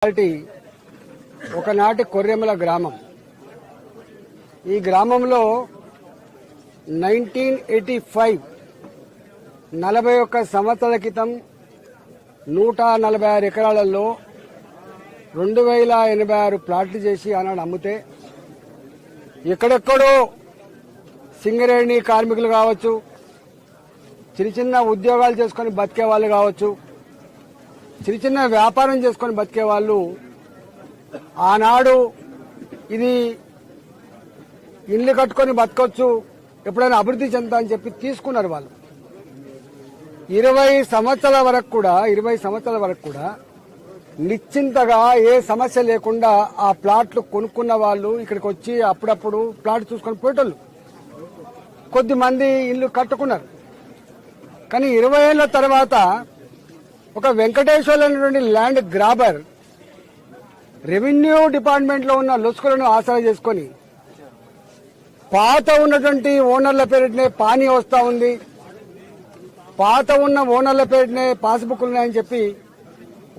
ఒకనాటి కొర్రెమల గ్రామం. ఈ గ్రామంలో 1985 41 సంవత్సరాల క్రితం 146 ఎకరాలలో 2086 ప్లాట్లు చేసి ఆనాడు అమ్మితే ఎక్కడెక్కడో సింగరేణి కార్మికులు కావచ్చు, చిన్న చిన్న ఉద్యోగాలు చేసుకొని బతికే వాళ్ళు కావచ్చు, చిన్న చిన్న వ్యాపారం చేసుకొని బతికే వాళ్ళు ఆనాడు ఇది ఇల్లు కట్టుకొని బతకొచ్చు, ఎప్పుడైనా అభివృద్ధి చెందుతా అని చెప్పి తీసుకున్నారు. వాళ్ళు 20 సంవత్సరాల వరకు కూడా నిశ్చింతగా ఏ సమస్య లేకుండా ఆ ప్లాట్లు కొనుక్కున్న వాళ్ళు ఇక్కడికి వచ్చి అప్పుడప్పుడు ప్లాట్ చూసుకొని పోయేటోళ్ళు. కొద్దిమంది ఇల్లు కట్టుకున్నారు. కానీ 20 ఏళ్ల తర్వాత ఒక వెంకటేశ్వర్లు అనేటువంటి ల్యాండ్ గ్రాబర్ రెవెన్యూ డిపార్ట్మెంట్ లో ఉన్న లొసుకులను ఆసరా చేసుకుని పాత ఉన్నటువంటి ఓనర్ల పేరునే పానీ వస్తా ఉంది, పాత ఉన్న ఓనర్ల పేరునే పాస్బుక్ ఉన్నాయని చెప్పి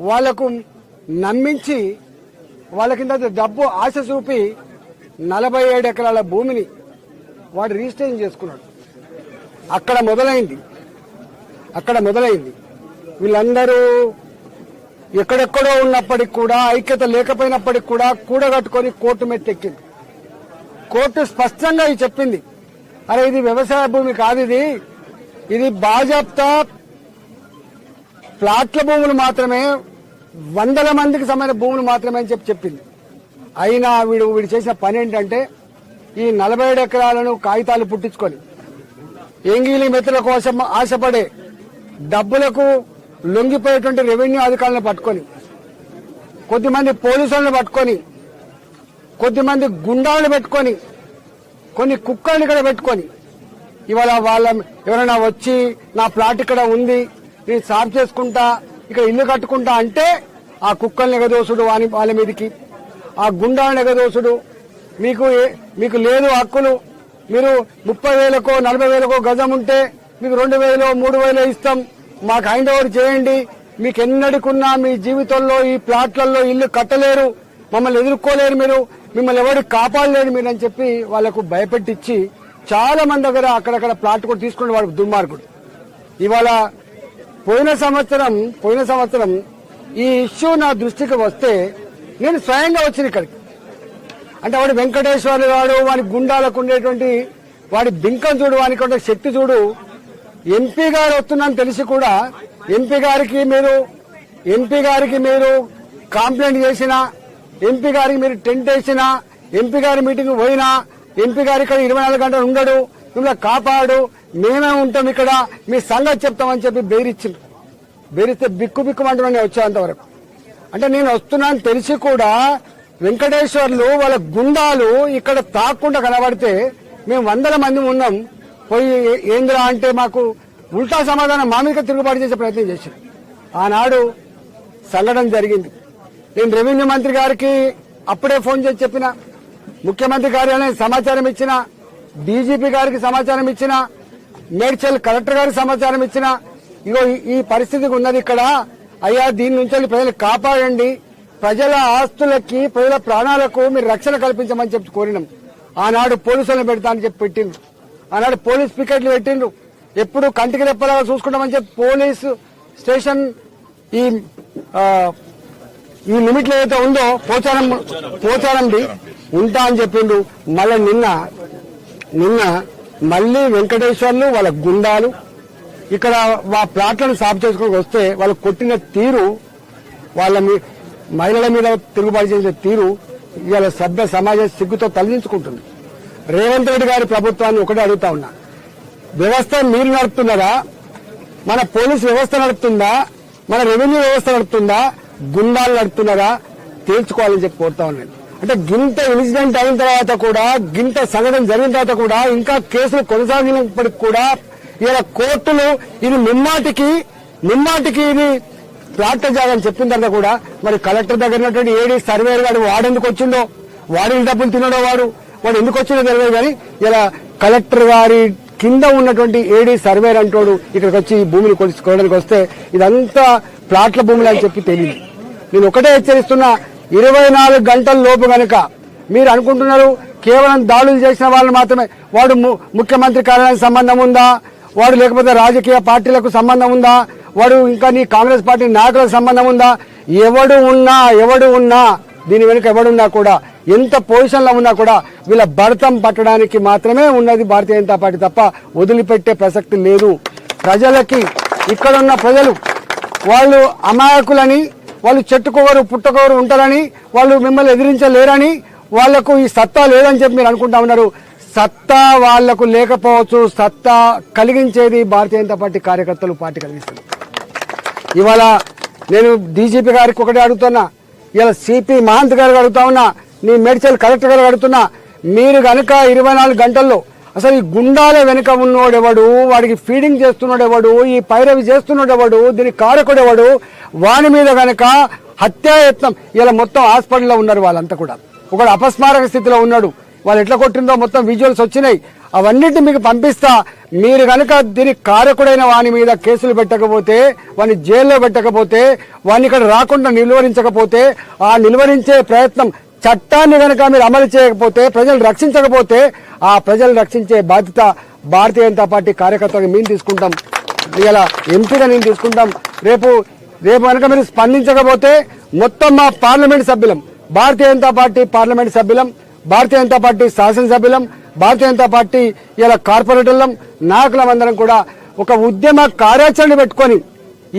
వాళ్లకు నమ్మించి వాళ్ళ కింద డబ్బు ఆశ చూపి 47 ఎకరాల భూమిని వాడు రిజిస్ట్రేషన్ చేసుకున్నాడు. అక్కడ మొదలైంది. వీళ్ళందరూ ఎక్కడెక్కడో ఉన్నప్పటికి కూడా, ఐక్యత లేకపోయినప్పటికి కూడా కూడగట్టుకొని కోర్టు మెట్టెక్కింది. కోర్టు స్పష్టంగా చెప్పింది, అరే ఇది వ్యవసాయ భూమి కాదు, ఇది బాజాప్తా ప్లాట్ల భూములు మాత్రమే, 100 మందికి సమైన భూములు మాత్రమే అని చెప్పింది. అయినా వీడు చేసిన పని ఏంటంటే ఈ 47 ఎకరాలను కాగితాలు పుట్టించుకొని ఎంగిలి మెతుల కోసం ఆశపడే డబ్బులకు లొంగిపోయేటువంటి రెవెన్యూ అధికారులను పట్టుకొని, కొద్దిమంది పోలీసులను పట్టుకొని, కొద్దిమంది గుండాలను పెట్టుకొని, కొన్ని కుక్కలను ఇక్కడ పెట్టుకొని ఇవాళ వాళ్ళ ఎవరైనా వచ్చి నా ప్లాట్ ఇక్కడ ఉంది, నేను సాఫ్ చేసుకుంటా, ఇక్కడ ఇల్లు కట్టుకుంటా అంటే ఆ కుక్కల్ని ఎగదోసుడు వాళ్ళ మీదకి, ఆ గుండాలను ఎగదోసుడు, మీకు లేదు హక్కులు, మీరు 30,000కో 40,000కో గజం ఉంటే మీకు 2,000 3,000 ఇస్తాం, మాకు హ్యాండ్ ఓవర్ చేయండి, మీకు ఎన్నడికున్నా మీ జీవితంలో ఈ ప్లాట్లలో ఇల్లు కట్టలేరు, మమ్మల్ని ఎదుర్కోలేరు, మిమ్మల్ని ఎవరు కాపాడలేరు మీరు అని చెప్పి వాళ్లకు భయపెట్టించి చాలా మంది దగ్గర అక్కడక్కడ ప్లాట్ కూడా తీసుకుని వాడు దుర్మార్గుడు. ఇవాళ పోయిన సంవత్సరం ఈ ఇష్యూ నా దృష్టికి వస్తే నేను స్వయంగా వచ్చిన ఇక్కడికి. అంటే వాడు వెంకటేశ్వర్లు గారు, వాడి గుండాలకు ఉండేటువంటి వాడి బింకం చూడు, వానికి ఉండే శక్తి చూడు. ఎంపీ గారు వస్తున్నాను తెలిసి కూడా ఎంపీ గారికి మీరు కంప్లైంట్ చేసినా, ఎంపీ గారికి మీరు టెంట్ వేసినా, ఎంపీ గారి మీటింగ్ పోయినా, ఎంపీ గారు ఇక్కడ 24 గంటలు ఉండడు, మిమ్మల్ని కాపాడు, మేమే ఉంటాం ఇక్కడ, మీ సంగతి చెప్తామని చెప్పి బెదిరిస్తే బిక్కుమంటున్నాను వచ్చేంతవరకు. అంటే నేను వస్తున్నాను తెలిసి కూడా వెంకటేశ్వర్లు వాళ్ళ గుండాలు ఇక్కడ తాకుండా కనబడితే మేము 100 మంది ఉన్నాం, పోయి ఏంద్రా అంటే మాకు ఉల్టా సమాధానం మా మీద తిరుగుబాటు చేసే ప్రయత్నం చేశారు. ఆనాడు సంఘటన జరిగింది. నేను రెవెన్యూ మంత్రి గారికి అప్పుడే ఫోన్ చేసి చెప్పిన, ముఖ్యమంత్రి కార్యాలయం సమాచారం ఇచ్చిన, డీజీపీ గారికి సమాచారం ఇచ్చిన, మేడ్చల్ కలెక్టర్ గారికి సమాచారం ఇచ్చిన, ఇగో ఈ పరిస్థితికి ఉన్నది ఇక్కడ, అయ్యా దీని నుంచి ప్రజలు కాపాడండి, ప్రజల ఆస్తులకి ప్రజల ప్రాణాలకు మీరు రక్షణ కల్పించమని చెప్పి కోరినాం. ఆనాడు పోలీసులను పెడతా అని చెప్పి పెట్టిండ్రు, ఆనాడు పోలీస్ పికెట్లు పెట్టిండ్రు, ఎప్పుడు కంటికి రెప్పలాగా చూసుకుంటామని చెప్పి పోలీసు స్టేషన్ ఈ లిమిట్ లో ఏదైతే ఉందో పోచారంది ఉంటా అని చెప్పిండు. మళ్ళీ నిన్న మళ్లీ వెంకటేశ్వర్లు వాళ్ళ గుండాలు ఇక్కడ ప్లాట్లను సాఫ్ చేసుకుని వస్తే వాళ్ళు కొట్టిన తీరు, వాళ్ళ మహిళల మీద తిరుగుబాటు చేసే తీరు ఇవాళ సభ్య సమాజం సిగ్గుతో తలదించుకుంటుంది. రేవంత్ రెడ్డి గారి ప్రభుత్వాన్ని ఒకటే అడుగుతా ఉన్నా, వ్యవస్థ మీరు నడుపుతున్నారా, మన పోలీసు వ్యవస్థ నడుపుతుందా, మన రెవెన్యూ వ్యవస్థ నడుపుతుందా, గుండాలు నడుపుతున్నారా తేల్చుకోవాలని చెప్పి కోరుతా ఉన్నాను. అంటే గింత ఇన్సిడెంట్ అయిన తర్వాత కూడా, గింత సంఘటన జరిగిన తర్వాత కూడా ఇంకా కేసులు కొనసాగినప్పటికి కూడా ఇలా కోర్టులు ఇది ముమ్మాటికి ఇది ప్లాట్ల జాగాని చెప్పిన తర్వాత కూడా మరి కలెక్టర్ దగ్గర ఉన్నటువంటి ఏడీ సర్వేర్ గారు వాడెందుకు వచ్చిండో, వాడిని డబ్బులు తినడో వాడు ఎందుకు వచ్చిందో తెలియదు. కానీ ఇలా కలెక్టర్ గారి కింద ఉన్నటువంటి ఏడీ సర్వేర్ అంటోడు ఇక్కడికి వచ్చి భూమిని కొనడానికి వస్తే ఇదంతా ప్లాట్ల భూములు అని చెప్పి తెలియదు. నేను ఒకటే హెచ్చరిస్తున్నా, 24 గంటల లోపు గనక మీరు అనుకుంటున్నారు కేవలం దాడులు చేసిన వాళ్ళు మాత్రమే, వాడు ముఖ్యమంత్రి కార్యాలయానికి సంబంధం ఉందా, వాడు లేకపోతే రాజకీయ పార్టీలకు సంబంధం ఉందా, వాడు ఇంకా నీ కాంగ్రెస్ పార్టీ నాయకులకు సంబంధం ఉందా, ఎవడు ఉన్నా దీని వెనుక ఎవడున్నా కూడా, ఎంత పొజిషన్లో ఉన్నా కూడా వీళ్ళ భరతం పట్టడానికి మాత్రమే ఉన్నది భారతీయ జనతా పార్టీ తప్ప వదిలిపెట్టే ప్రసక్తి లేదు. ప్రజలకి ఇక్కడున్న ప్రజలు వాళ్ళు అమాయకులని, వాళ్ళు చెట్టుకోవరు పుట్టకోవరు ఉంటారని, వాళ్ళు మిమ్మల్ని ఎదిరించలేరని, వాళ్లకు ఈ సత్తా లేదని చెప్పి మీరు అనుకుంటా ఉన్నారు. సత్తా వాళ్లకు లేకపోవచ్చు, సత్తా కలిగించేది భారతీయ జనతా పార్టీ కార్యకర్తలు, పార్టీ కలిగిస్తుంది. ఇవాళ నేను డీజీపీ గారికి ఒకటే అడుగుతున్నా, ఇలా సిపి మహంత్ గారికి అడుగుతా ఉన్నా, నీ మేడ్చల్ కలెక్టర్ గారికి అడుగుతున్నా, మీరు గనక 24 గంటల్లో అసలు ఈ గుండాల వెనుక ఉన్నోడెవడు, వాడికి ఫీడింగ్ చేస్తున్నాడెవడు, ఈ పైరవి చేస్తున్నాడెవడు, దీనికి కారకుడెవడు, వాని మీద గనక హత్యాయత్నం, ఇలా మొత్తం హాస్పిటల్లో ఉన్నారు వాళ్ళంతా కూడా. ఒకడు అపస్మారక స్థితిలో ఉన్నాడు, వాళ్ళు ఎట్లా కొట్టిందో మొత్తం విజువల్స్ వచ్చినాయి, అవన్నిటిని మీకు పంపిస్తా. మీరు కనుక దీనికి కారకుడైన వాని మీద కేసులు పెట్టకపోతే, వాని జైల్లో పెట్టకపోతే, వాడిని ఇక్కడ రాకుండా నిలువరించకపోతే, ఆ నిలువరించే ప్రయత్నం చట్టాన్ని కనుక మీరు అమలు చేయకపోతే, ప్రజలు రక్షించకపోతే, ఆ ప్రజలు రక్షించే బాధ్యత భారతీయ జనతా పార్టీ కార్యకర్తలకు మేము తీసుకుంటాం. ఇలా ఎంపీగా నేను తీసుకుంటాం. రేపు కనుక మీరు స్పందించకపోతే మొత్తం మా parliament సభ్యులం, Bharatiya Janata party parliament సభ్యులం, Bharatiya Janata party శాసనసభ్యులం, Bharatiya Janata party ఇలా కార్పొరేటర్లం, నాయకులం అందరం కూడా ఒక ఉద్యమ కార్యాచరణ పెట్టుకొని,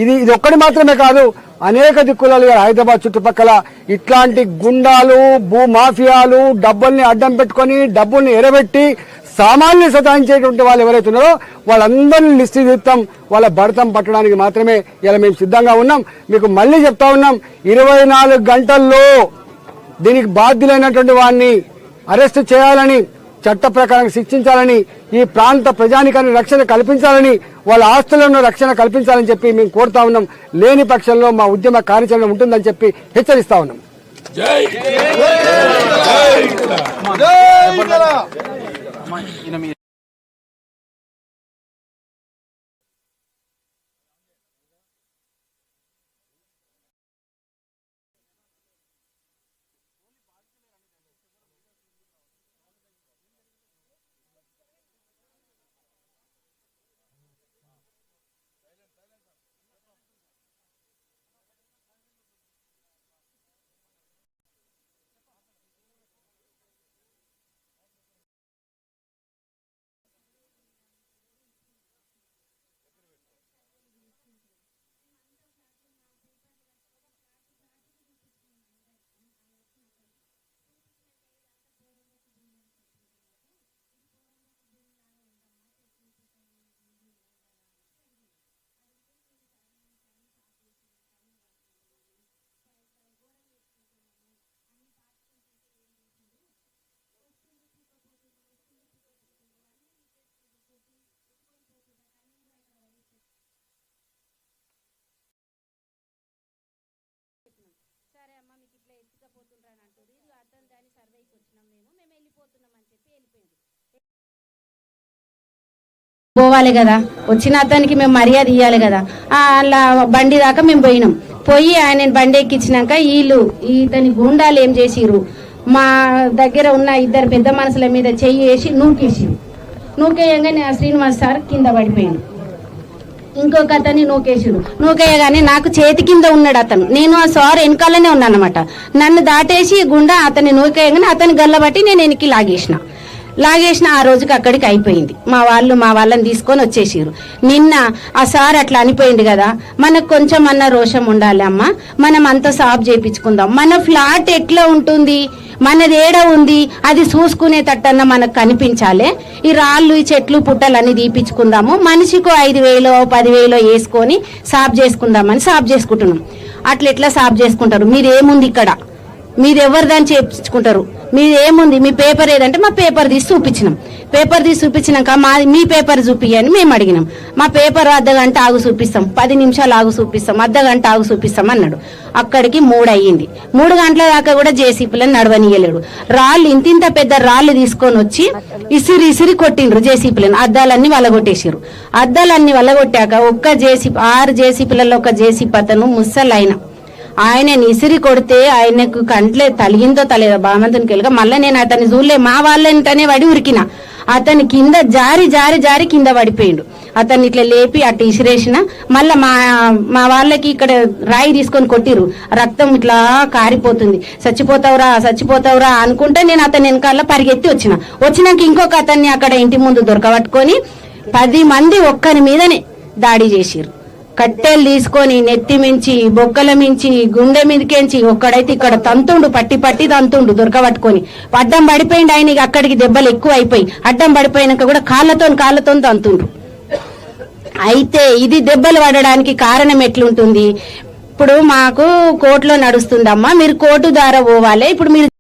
ఇది ఒక్కటి మాత్రమే కాదు, అనేక దిక్కులలో హైదరాబాద్ చుట్టుపక్కల ఇట్లాంటి గుండాలు, భూమాఫియాలు డబ్బుల్ని అడ్డం పెట్టుకొని, డబ్బుల్ని ఎరబెట్టి సామాన్య సతాయించేటువంటి వాళ్ళు ఎవరైతే ఉన్నారో వాళ్ళందరినీ లిస్ట్ తీస్తాం. వాళ్ళ భరతం పట్టడానికి మాత్రమే ఇలా మేము సిద్ధంగా ఉన్నాం. మీకు మళ్ళీ చెప్తా ఉన్నాం, 24 గంటల్లో దీనికి బాధ్యులైనటువంటి వాడిని అరెస్ట్ చేయాలని, చట్ట ప్రకారం శిక్షించాలని, ఈ ప్రాంత ప్రజానికాన్ని రక్షణ కల్పించాలని, వాళ్ళ ఆస్తులను రక్షణ కల్పించాలని చెప్పి మేము కోరుతా ఉన్నాం. లేని పక్షంలో మా ఉద్యమ కార్యాచరణ ఉంటుందని చెప్పి హెచ్చరిస్తా ఉన్నాం. సరే అమ్మ మీకు ఇట్లా ఎత్తుకపోతుండ్రని అంటుంది, అతను దాని సర్వేకి వచ్చినాం, మేము వెళ్ళిపోతున్నాం అని చెప్పి వెళ్ళిపోయింది. పోవాలి కదా, వచ్చిన అతనికి మేము మర్యాద ఇవ్వాలి కదా. అలా బండి దాకా మేము పోయినాం. పోయి ఆయన బండి ఎక్కించినాక ఇతని గుండాలు ఏం చేసిరు, మా దగ్గర ఉన్న 2 పెద్ద మనుషుల మీద చెయ్యి వేసి నూకేసిరు. నూకేయంగానే శ్రీనివాస్ సార్ కింద పడిపోయాడు. ఇంకొక అతన్ని నూకేయగానే నాకు చేతి కింద ఉన్నాడు అతను, నేను ఆ సార్ వెనకాలనే ఉన్నాను అనమాట. నన్ను దాటేసి గుండా అతన్ని నూకేయగానే అతని గల్లబట్టి నేను వెనక్కి లాగేసిన ఆ రోజుకి అక్కడికి అయిపోయింది. మా వాళ్ళని తీసుకొని వచ్చేసిరు. నిన్న ఆ సార్ అట్లా అనిపోయింది కదా, మనకు కొంచెం అన్న రోషం ఉండాలి అమ్మ, మనం అంతా సాఫ్ చేయించుకుందాం. మన ఫ్లాట్ ఎట్లా ఉంటుంది, మనది ఏడ ఉంది, అది చూసుకునేటట్టన్నా మనకు కనిపించాలి. ఈ రాళ్ళు, ఈ చెట్లు, పుట్టలు అన్ని తీపించుకుందాము, మనిషికి 5,000 10,000 వేసుకొని సాఫ్ చేసుకుందామని సాఫ్ చేసుకుంటున్నాం. అట్లా ఎట్లా సాఫ్ చేసుకుంటారు? మీరేముంది ఇక్కడ, మీరు ఎవరు దాన్ని చేయించుకుంటారు? మీరు ఏముంది, మీ పేపర్ ఏదంటే మా పేపర్ తీసి చూపించినాం. పేపర్ తీసి చూపించినాక మీ పేపర్ చూపియని మేము అడిగినాం. మా పేపర్ అర్ధగంట ఆగు చూపిస్తాం, 10 నిమిషాలు ఆగు చూపిస్తాం, అర్ధగంట ఆగు చూపిస్తాం అన్నాడు. అక్కడికి 3 అయ్యింది. 3 గంటల దాకా కూడా జేసీపీలను నడవనీయలేడు. రాళ్ళు ఇంత పెద్ద రాళ్ళు తీసుకొని వచ్చి ఇసిరి కొట్టిండ్రు జేసీపీలను. అద్దాలన్నీ వల్లగొట్టేసారు. అద్దాలన్నీ వల్లగొట్టాక 6 జేసీపీలలో ఒక జేసీపీ అతను ముసలైన ఆయన ఇసిరి కొడితే ఆయనకు కంట్లే తలిగిందో తలేదో బామంతునికి వెళ్ళగా మళ్ళీ నేను అతన్ని చూడలే, మా వాళ్ళంటనే పడి ఉరికిన. అతని కింద జారి జారి జారి కింద పడిపోయిండు. అతన్ని ఇట్లా లేపి అటు ఇసిరేసిన. మళ్ళా మా వాళ్ళకి ఇక్కడ రాయి తీసుకొని కొట్టిరు, రక్తం ఇట్లా కారిపోతుంది. చచ్చిపోతావురా అనుకుంటే నేను అతని వెనకాల పరిగెత్తి వచ్చినాక ఇంకొక అతన్ని అక్కడ ఇంటి ముందు దొరకబట్టుకొని 10 మంది ఒక్కరి మీదనే దాడి చేసిరు. కట్టెలు తీసుకొని నెత్తి మించి, బొక్కల మించి, గుండె మీదకెంచి, ఒక్కడైతే ఇక్కడ తంతుండు, పట్టి తంతుండు దొరకబట్టుకొని. అడ్డం పడిపోయిండు ఆయన, అక్కడికి దెబ్బలు ఎక్కువ అయిపోయి అడ్డం పడిపోయినాక కూడా కాళ్ళతో తంతుండ్రు. అయితే ఇది దెబ్బలు పడడానికి కారణం ఎట్లుంటుంది? ఇప్పుడు మాకు కోర్టులో నడుస్తుందమ్మా, మీరు కోర్టు ద్వారా పోవాలి. ఇప్పుడు మీరు